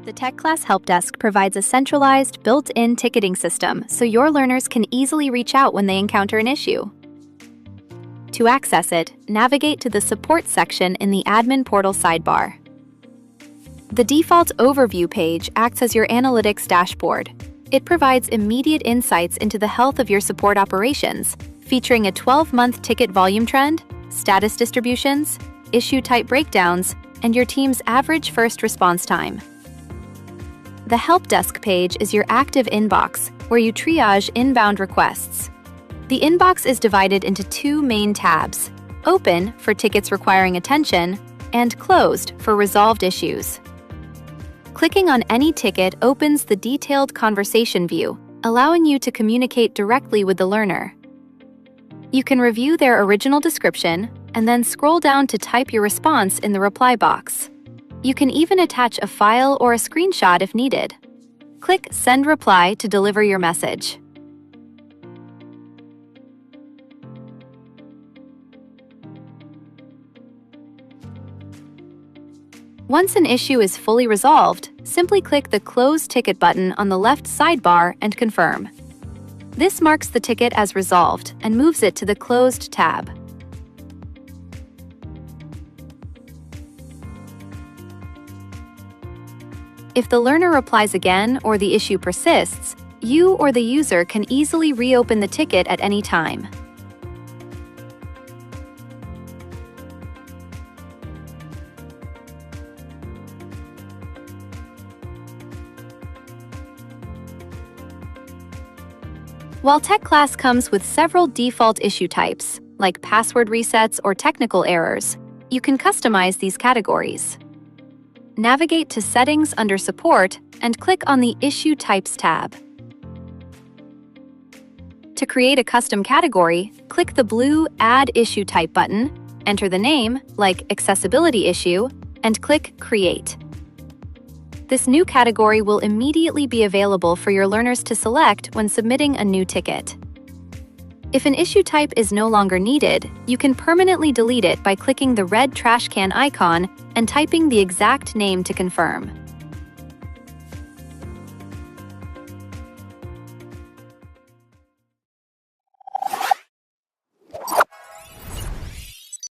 The TechClass Help Desk provides a centralized, built-in ticketing system so your learners can easily reach out when they encounter an issue. To access it, navigate to the Support section in the Admin Portal sidebar. The default Overview page acts as your analytics dashboard. It provides immediate insights into the health of your support operations, featuring a 12-month ticket volume trend, status distributions, issue type breakdowns, and your team's average first response time. The Help Desk page is your active inbox, where you triage inbound requests. The inbox is divided into two main tabs: Open for tickets requiring attention, and Closed for resolved issues. Clicking on any ticket opens the detailed conversation view, allowing you to communicate directly with the learner. You can review their original description and then scroll down to type your response in the reply box. You can even attach a file or a screenshot if needed. Click Send Reply to deliver your message. Once an issue is fully resolved, simply click the Close Ticket button on the left sidebar and confirm. This marks the ticket as resolved and moves it to the Closed tab. If the learner replies again or the issue persists, you or the user can easily reopen the ticket at any time. While TechClass comes with several default issue types, like password resets or technical errors, you can customize these categories. Navigate to Settings under Support and click on the Issue Types tab. To create a custom category, click the blue Add Issue Type button, enter the name, like Accessibility Issue, and click Create. This new category will immediately be available for your learners to select when submitting a new ticket. If an issue type is no longer needed, you can permanently delete it by clicking the red trash can icon and typing the exact name to confirm.